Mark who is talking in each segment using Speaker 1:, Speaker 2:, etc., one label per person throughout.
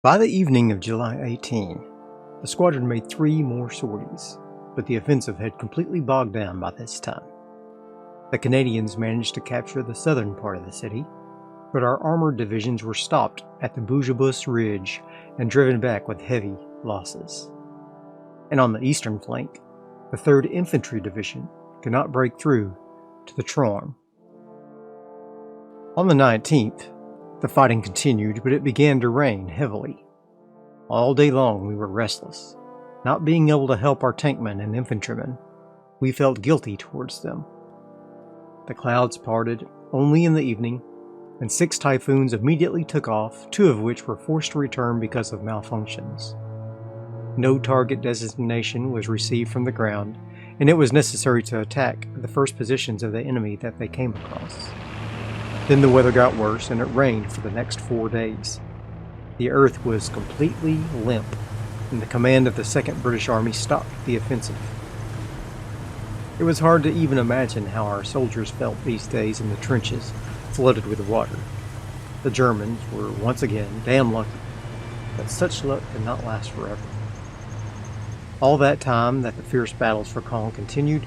Speaker 1: By the evening of July 18, the squadron made 3 more sorties, but the offensive had completely bogged down by this time. The Canadians managed to capture the southern part of the city, but our armored divisions were stopped at the Boujabus Ridge and driven back with heavy losses. And on the eastern flank, the 3rd Infantry Division could not break through to the Traun. On the 19th, the fighting continued, but it began to rain heavily. All day long we were restless. Not being able to help our tankmen and infantrymen, we felt guilty towards them. The clouds parted only in the evening, and 6 typhoons immediately took off, 2 of which were forced to return because of malfunctions. No target designation was received from the ground, and it was necessary to attack the first positions of the enemy that they came across. Then the weather got worse, and it rained for the next 4 days. The earth was completely limp, and the command of the 2nd British Army stopped the offensive. It was hard to even imagine how our soldiers felt these days in the trenches, flooded with water. The Germans were once again damn lucky, but such luck could not last forever. All that time that the fierce battles for Caen continued,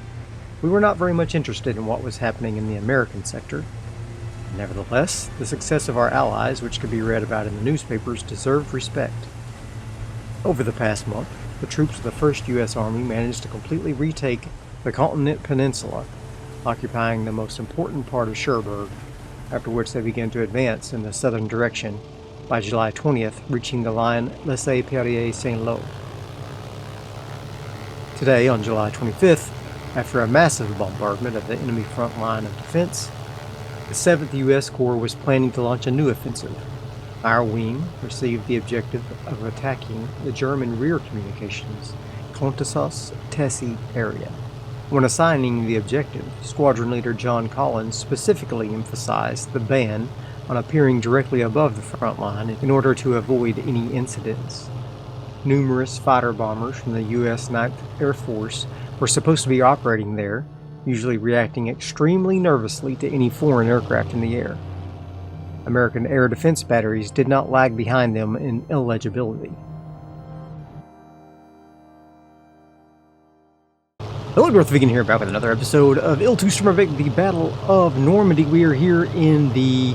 Speaker 1: we were not very much interested in what was happening in the American sector. Nevertheless, the success of our allies, which could be read about in the newspapers, deserved respect. Over the past month, the troops of the 1st U.S. Army managed to completely retake the Continent Peninsula, occupying the most important part of Cherbourg, after which they began to advance in the southern direction, by July 20th reaching the line Laissez-Perrier-Saint-Lô. Today, on July 25th, after a massive bombardment of the enemy front line of defense, the 7th U.S. Corps was planning to launch a new offensive. Our wing received the objective of attacking the German rear communications, Contasas-Tessy area. When assigning the objective, Squadron Leader John Collins specifically emphasized the ban on appearing directly above the front line in order to avoid any incidents. Numerous fighter bombers from the U.S. 9th Air Force were supposed to be operating there, usually reacting extremely nervously to any foreign aircraft in the air. American air defense batteries did not lag behind them in illegibility. Hello, Darthvegan here, back with another episode of IL-2 Sturmovik, the Battle of Normandy. We are here in the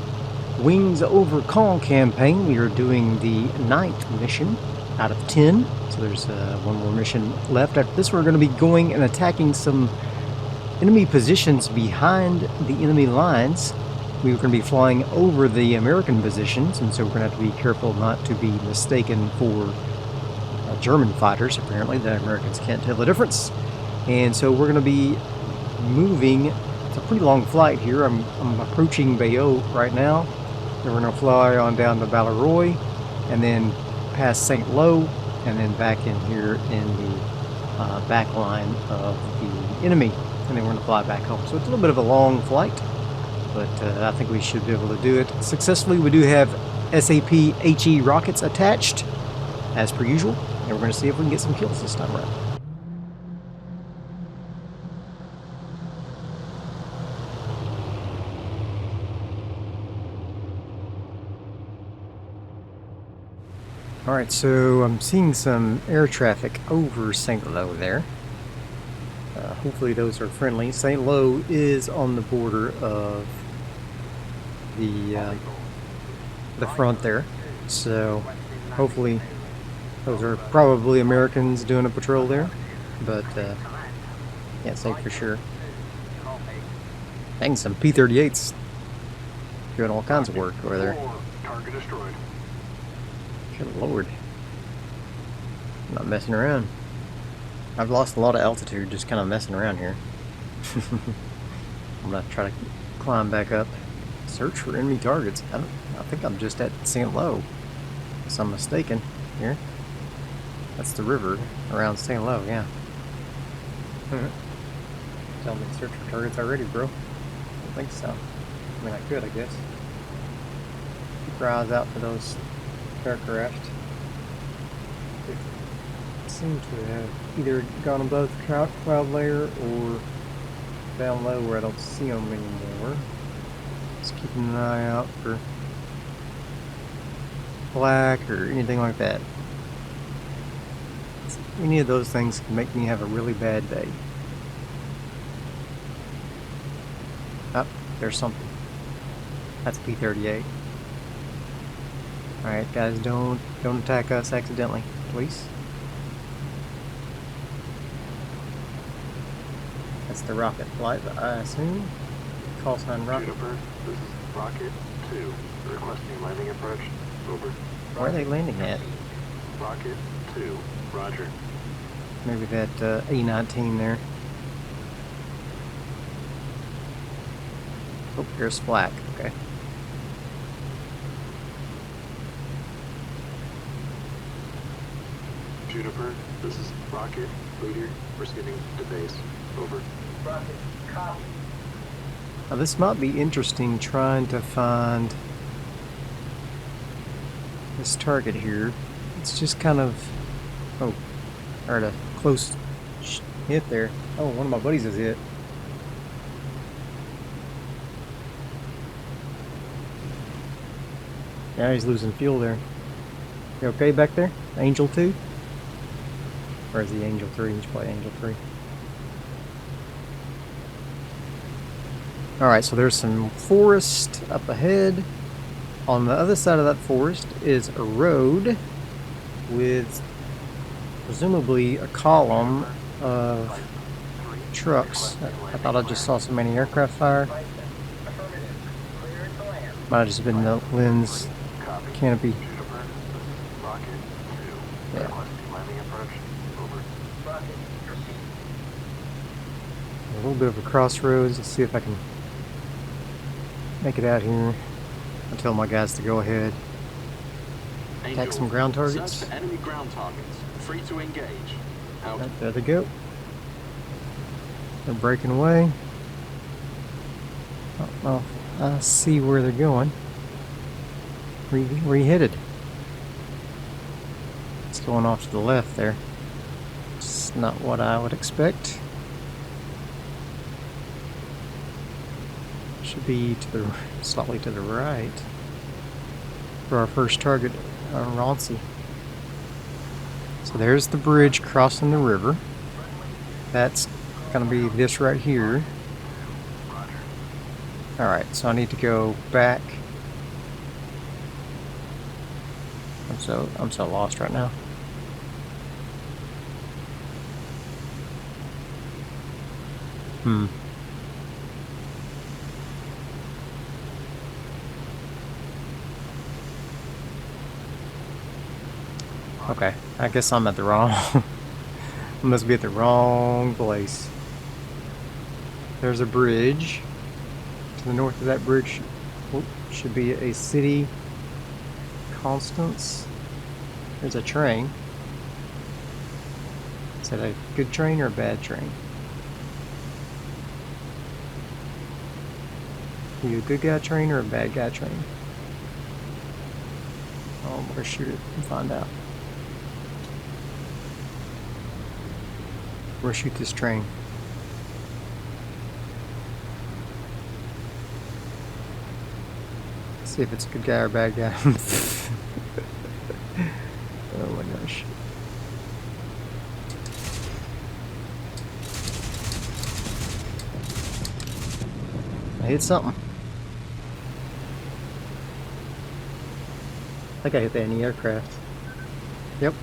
Speaker 1: Wings over Caen campaign. We are doing the 9th mission out of 10, so there's 1 more mission left. After this, we're going to be going and attacking some enemy positions behind the enemy lines. We're going to be flying over the American positions, and so we're going to have to be careful not to be mistaken for German fighters. Apparently, the Americans can't tell the difference. And so we're going to be moving. It's a pretty long flight here. I'm approaching Bayeux right now. Then we're going to fly on down to Balleroy, and then past Saint-Lô, and then back in here in the back line of the enemy. And then we're going to fly back home. So it's a little bit of a long flight, but I think we should be able to do it successfully. We do have SAP HE rockets attached, as per usual, and we're going to see if we can get some kills this time around. Alright, so I'm seeing some air traffic over Saint-Lô there. Hopefully those are friendly. Saint-Lô is on the border of the front there, so hopefully those are probably Americans doing a patrol there, but can't say for sure. Dang, some P-38s doing all kinds of work over there.
Speaker 2: Target destroyed.
Speaker 1: Good lord. I'm not messing around. I've lost a lot of altitude just kind of messing around here. I'm gonna try to climb back up. Search for enemy targets. I think I'm just at Saint-Lô, unless I'm mistaken. Here. That's the river around Saint-Lô, yeah. Tell me to search for targets already, bro. I don't think so. I mean, I could, I guess. Keep your eyes out for those aircraft. They seem to have either gone above the cloud layer or down low where I don't see them anymore. Just keeping an eye out for flak or anything like that. Any of those things can make me have a really bad day. Oh, there's something. That's P-38. Alright guys, don't attack us accidentally, please. That's the rocket flight, I assume. Call sign rocket.
Speaker 2: Juniper, this is Rocket 2. Requesting landing approach. Over.
Speaker 1: Where are they landing at?
Speaker 2: Rocket 2. Roger.
Speaker 1: Maybe that A-19 there. Oh, here's flak. Okay.
Speaker 2: Juniper, this is Rocket Leader. Proceeding to base. Over. Rocket, copy.
Speaker 1: Now this might be interesting, trying to find this target here. It's just kind of... Oh, I heard a close hit there. Oh, one of my buddies is hit. Now he's losing fuel there. You okay back there? Angel 2? Or is he Angel 3? You should play Angel 3. Alright, so there's some forest up ahead. On the other side of that forest is a road with presumably a column of trucks. I thought I just saw some anti-aircraft fire. Might have just been the lens canopy. Yeah. A little bit of a crossroads. Let's see if I can make it out here. I tell my guys to go ahead. Attack some ground targets.
Speaker 2: Search for enemy ground targets. Free to engage. Out.
Speaker 1: Right, there they go. They're breaking away. Oh, well, I see where they're going. Where you headed? It's going off to the left there. It's not what I would expect. Should be to the slightly to the right for our first target, Ronsi. So there's the bridge crossing the river. That's gonna be this right here. Alright, so I need to go back. I'm so lost right now. Okay, I guess I'm at the wrong... I must be at the wrong place. There's a bridge. To the north of that bridge should be a city. Constance. There's a train. Is that a good train or a bad train? Are you a good guy train or a bad guy train? Oh, I'm gonna shoot it and find out. We're gonna shoot this train. See if it's a good guy or a bad guy. Oh my gosh. I hit something. I think I hit the anti-aircraft. Yep.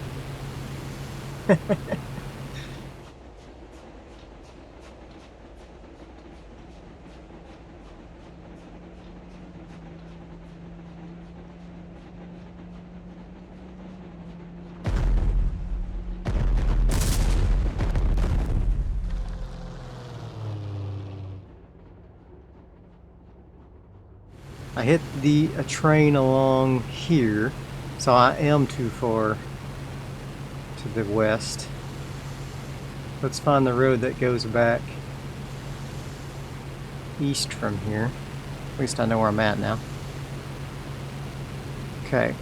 Speaker 1: I hit a train along here, so I am too far to the west. Let's find the road that goes back east from here. At least I know where I'm at now. Okay.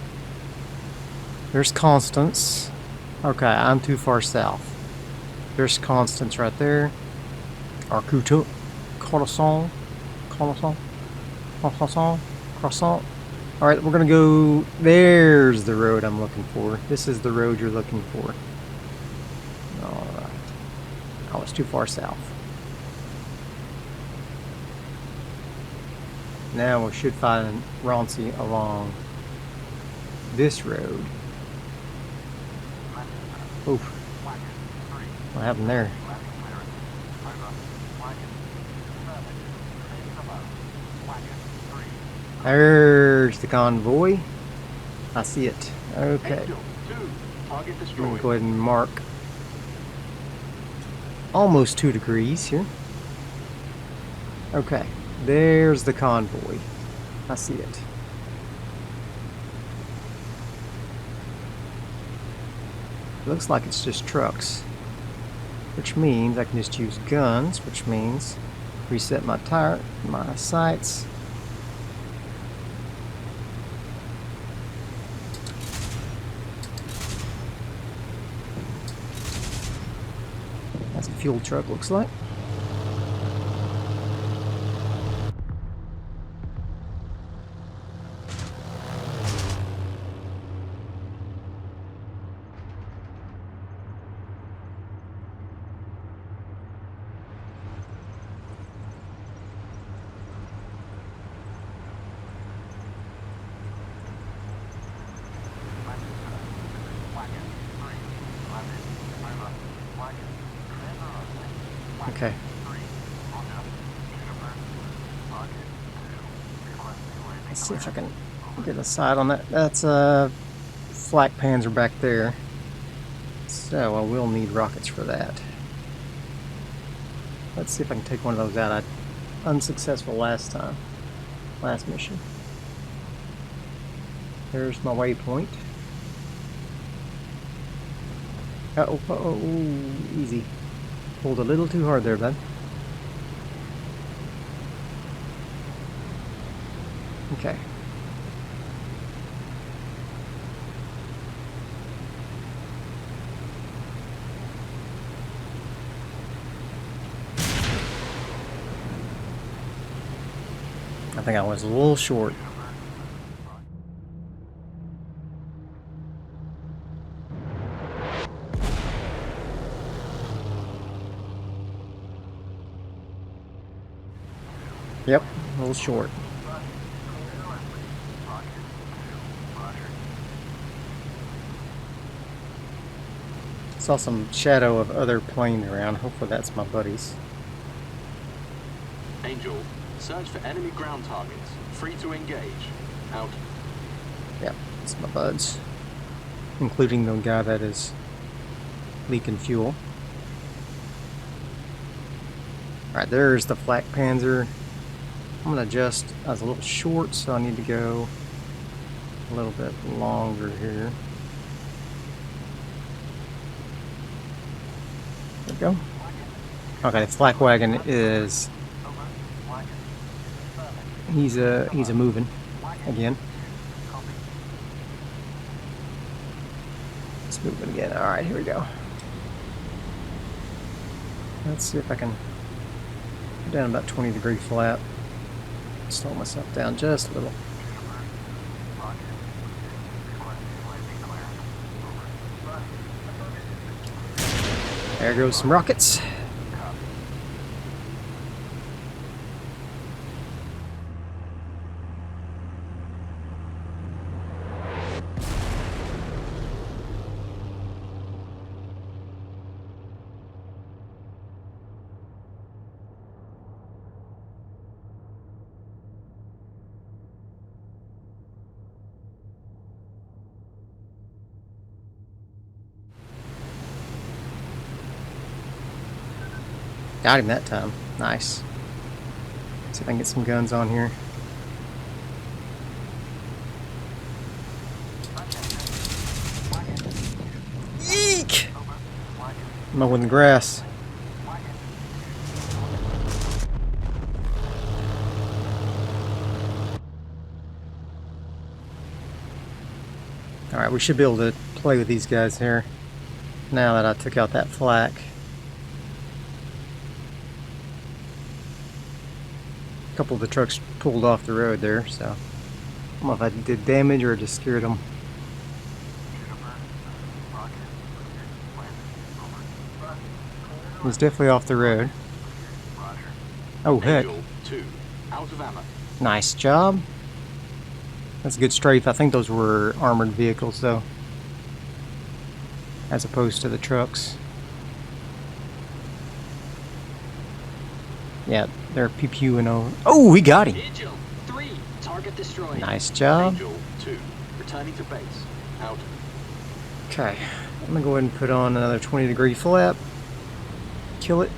Speaker 1: There's Constance. Okay, I'm too far south. There's Constance right there. Or Croissant. Alright, we're gonna go... There's the road I'm looking for. This is the road you're looking for. Alright. I was too far south. Now we should find Roncy along this road. Oof. What happened there? There's the convoy. I see it. Okay. Let me go ahead and mark almost 2 degrees here. Okay. There's the convoy. I see it. Looks like it's just trucks. Which means I can just use guns, which means reset my sights. That's a fuel truck, looks like. Okay. Let's see if I can get a sight on that. That's flak panzer back there. So I will need rockets for that. Let's see if I can take one of those out. I unsuccessful last mission. There's my waypoint. Uh-oh, easy. Pulled a little too hard there, bud. Okay. I think I was a little short. Yep, a little short. Saw some shadow of other planes around. Hopefully that's my buddies.
Speaker 2: Angel, search for enemy ground targets. Free to engage. Out.
Speaker 1: Yep, it's my buds. Including the guy that is leaking fuel. Alright, there's the flak panzer. I'm going to adjust. I was a little short, so I need to go a little bit longer here. There we go. Okay, the flak wagon is... He's a moving again. It's moving again. Alright, here we go. Let's see if I can go down about 20-degree flat. Slow myself down just a little. There goes some rockets. Got him that time. Nice. See if I can get some guns on here. Eek! Mowing the grass. Alright, we should be able to play with these guys here now that I took out that flak. A couple of the trucks pulled off the road there, so I don't know if I did damage or just scared them. It was definitely off the road. Oh, heck.
Speaker 2: Angel 2, out of ammo.
Speaker 1: Nice job. That's a good strafe. I think those were armored vehicles, though, as opposed to the trucks. Yeah, they're pew-pewing over. Oh, we got him.
Speaker 2: Angel 3, target destroyed.
Speaker 1: Nice job.
Speaker 2: Angel 2, returning to base. Out.
Speaker 1: Okay, I'm gonna go ahead and put on another 20-degree flap. Kill it.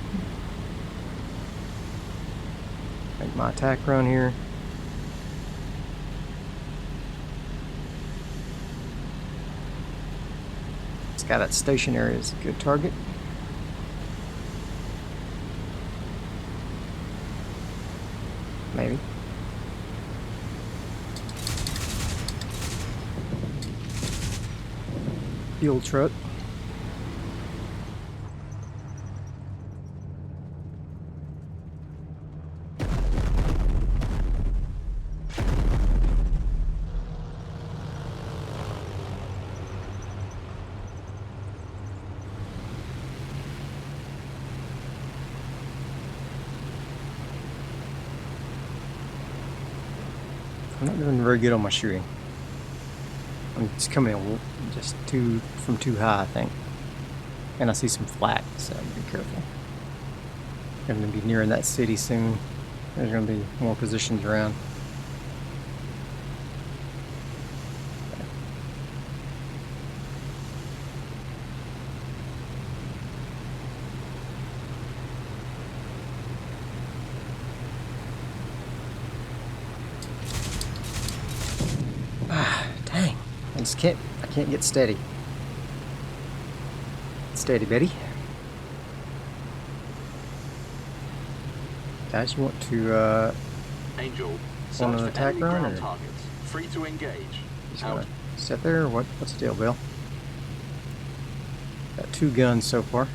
Speaker 1: Make my attack run here. This guy that's stationary is a good target. Maybe. Fuel truck. I'm not doing very good on my shooting. I'm just coming in just from too high, I think. And I see some flak, so be careful. I'm going to be nearing that city soon. There's going to be more positions around. Dang. I can't get steady. Steady, Betty. Guys, you want to
Speaker 2: Angel,
Speaker 1: want an
Speaker 2: search for
Speaker 1: attack
Speaker 2: enemy
Speaker 1: run,
Speaker 2: ground
Speaker 1: or
Speaker 2: targets. Free to engage.
Speaker 1: just
Speaker 2: Out.
Speaker 1: want to sit there, or what? What's the deal, Bill? Got 2 guns so far.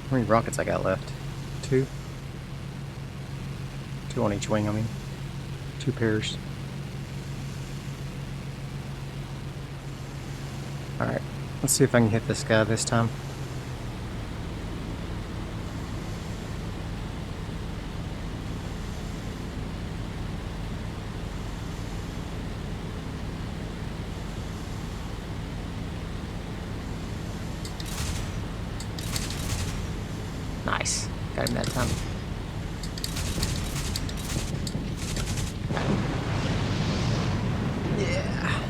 Speaker 1: How many rockets I got left? 2? 2 on each wing, I mean. 2 pairs. Alright, let's see if I can hit this guy this time. Nice. Got him that time. Yeah.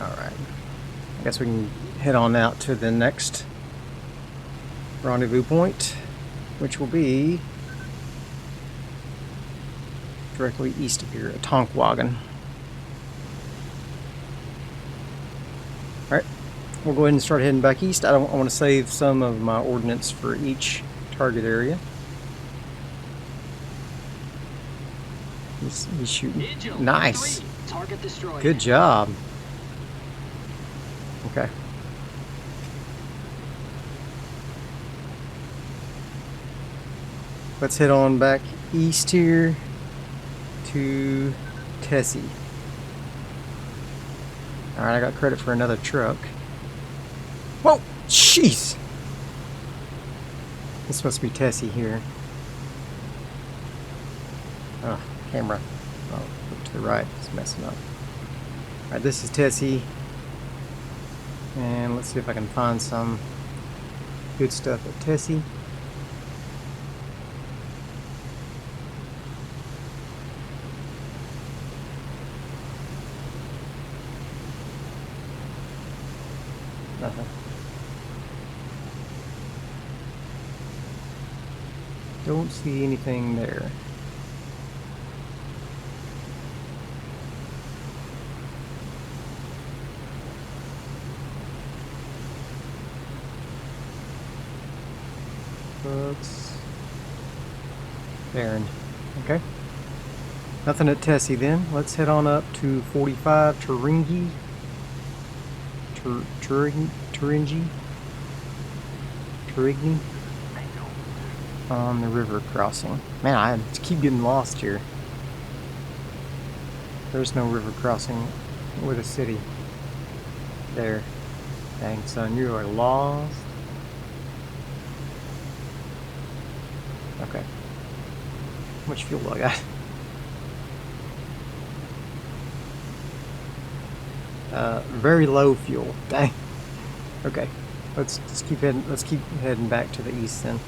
Speaker 1: All right. I guess we can head on out to the next rendezvous point, which will be directly east of here, at Tankwagen. Alright, we'll go ahead and start heading back east. I want to save some of my ordnance for each target area. He's shooting. Nice!
Speaker 2: Target destroyed.
Speaker 1: Good job. Okay. Let's head on back east here to Tessie. Alright, I got credit for another truck. Whoa! Jeez! This must be Tessie here. Oh, camera. Oh, look to the right. It's messing up. Alright, this is Tessie. And let's see if I can find some good stuff at Tessie. Nothing. Don't see anything there. rockets. Barren. Okay. Nothing at Tessie then. Let's head on up to 45 Turingi. Turingi? On the river crossing. Man, I keep getting lost here. There's no river crossing with a city. There. Dang, son, you are lost. Okay. How much fuel do I got? Very low fuel. Dang. Okay. Let's keep heading. Let's keep heading back to the east then.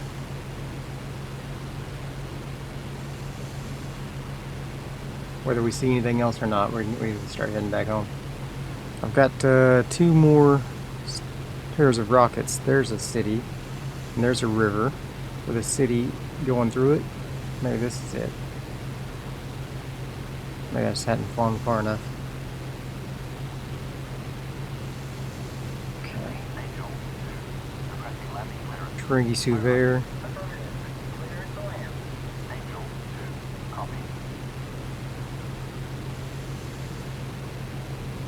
Speaker 1: Whether we see anything else or not, we can start heading back home. I've got 2 more pairs of rockets. There's a city, and there's a river with a city going through it. Maybe this is it. Maybe I just hadn't flown far enough. Okay. Turingi Suver.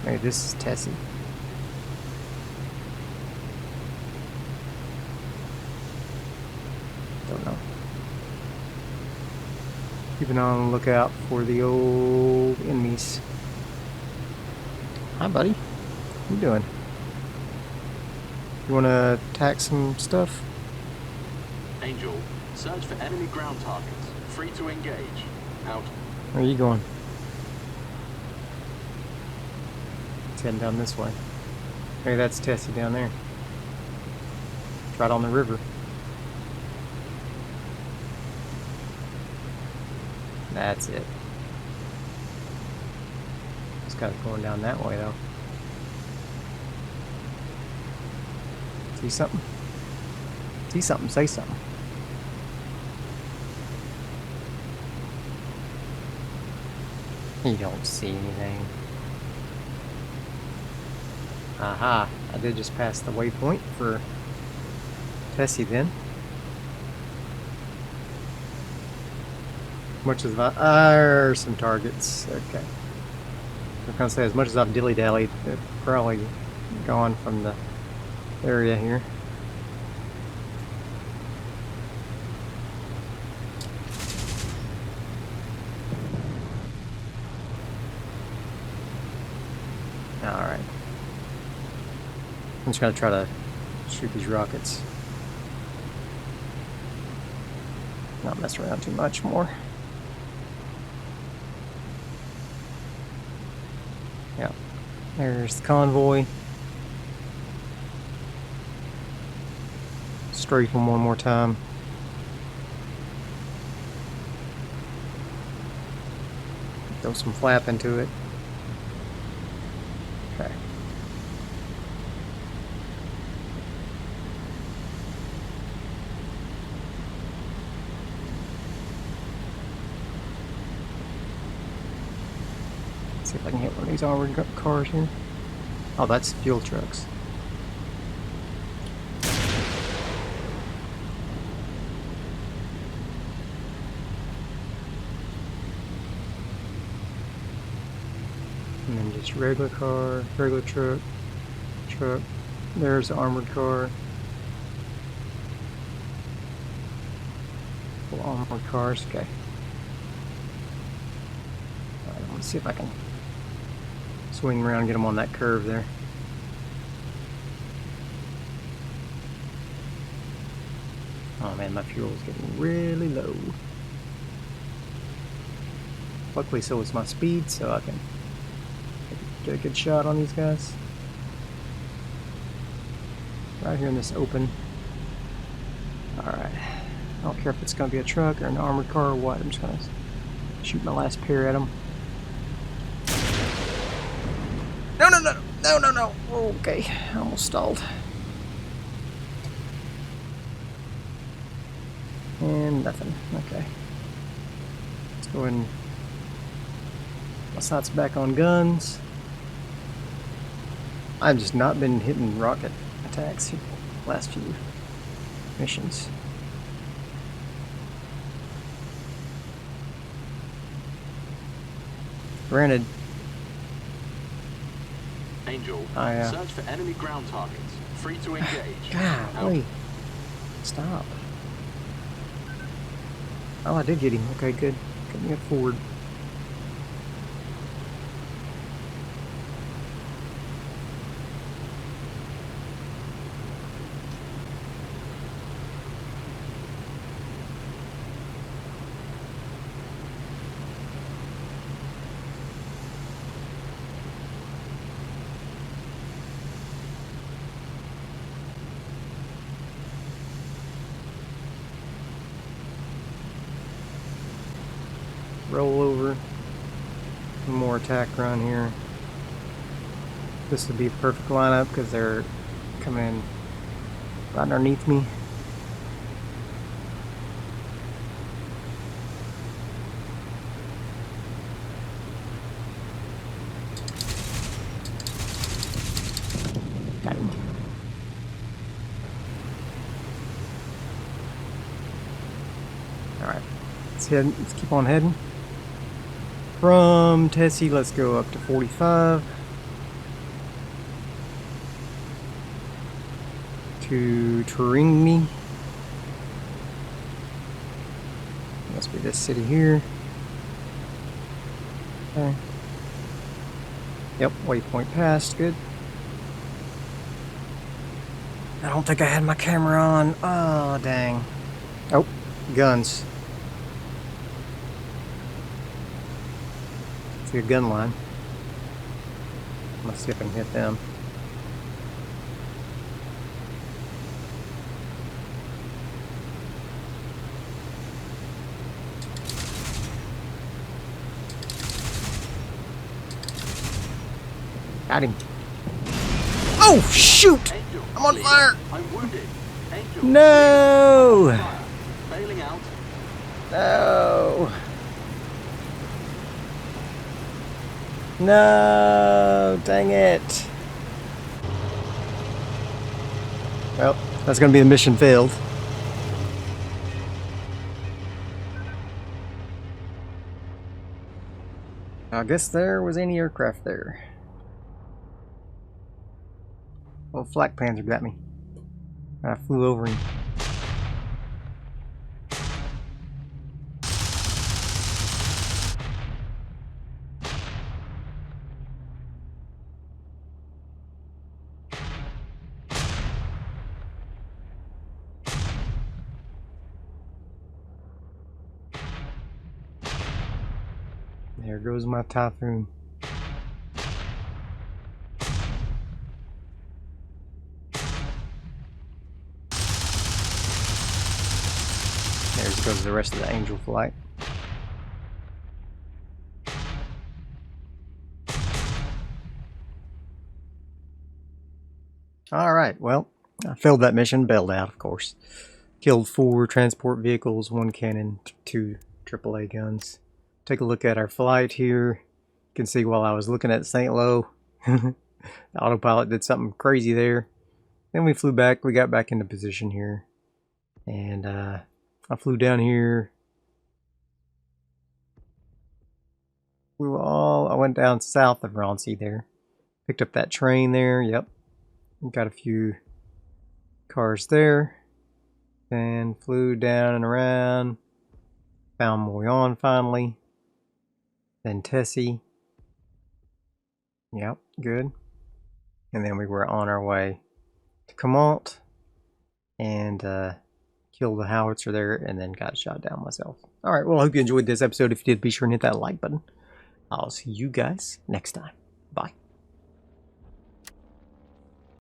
Speaker 1: Maybe this is Tessie. Don't know. Keeping on the lookout for the old enemies. Hi, buddy. What you doing? You want to attack some stuff?
Speaker 2: Angel, search for enemy ground targets. Free to engage. Out.
Speaker 1: Where are you going? It's heading down this way. Maybe that's Tessie down there. It's right on the river. That's it. It's kind of going down that way, though. See something? See something, say something. You don't see anything. Aha, I did just pass the waypoint for Tessie then. Much as there's some targets. Okay. I'm gonna say as much as I've dilly-dallied, they're probably gone from the area here. Alright. I'm just gonna try to shoot these rockets. Not mess around too much more. Yeah. There's the convoy. Strafe them one more time. Throw some flap into it. Okay. See if I can hit one of these armored cars here. Oh, that's fuel trucks. And then just regular car, regular truck. There's the armored car. Full armored cars, okay. Alright, I want to see if I can swing around and get them on that curve there. Oh man, my fuel is getting really low. Luckily so is my speed, so I can get a good shot on these guys. Right here in this open. Alright. I don't care if it's going to be a truck or an armored car or what. I'm just going to shoot my last pair at them. No. Okay, I almost stalled. And nothing. Okay. Let's go ahead and my sights back on guns. I've just not been hitting rocket attacks here last few missions. Granted.
Speaker 2: Angel,
Speaker 1: I,
Speaker 2: search for enemy ground targets. Free to engage.
Speaker 1: Golly. Stop. Oh, I did get him. Okay, good. Get me up forward. Roll over. One more attack run here. This would be a perfect lineup because they're coming right underneath me. Got him. Alright, let's keep on heading. From Tessie, let's go up to 45. To Turingni. Must be this city here. Okay. Yep, waypoint passed, good. I don't think I had my camera on. Oh, dang. Oh, guns. See a gun line. Let's see if I can hit them. Got him. Oh, shoot!
Speaker 2: Angel,
Speaker 1: I'm on fire!
Speaker 2: I'm wounded. Angel,
Speaker 1: No!
Speaker 2: bailing out.
Speaker 1: No! No! Dang it! Well, that's gonna be the mission failed. I guess there was any aircraft there. Oh, Flak Panzer got me. I flew over him. There goes my Typhoon. There goes the rest of the Angel flight. Alright, well, I failed that mission, bailed out, of course. Killed 4 transport vehicles, 1 cannon, 2 AAA guns. Take a look at our flight here. You can see while I was looking at St. Lo, the autopilot did something crazy there. Then we flew back, we got back into position here. And I flew down here. I went down south of Roncy there. Picked up that train there, yep. Got a few cars there. Then flew down and around. Found Moyon finally. Then Tessie. Yep, good. And then we were on our way to Caen and killed the howitzer there and then got shot down myself. Alright, well, I hope you enjoyed this episode. If you did, be sure and hit that like button. I'll see you guys next time. Bye.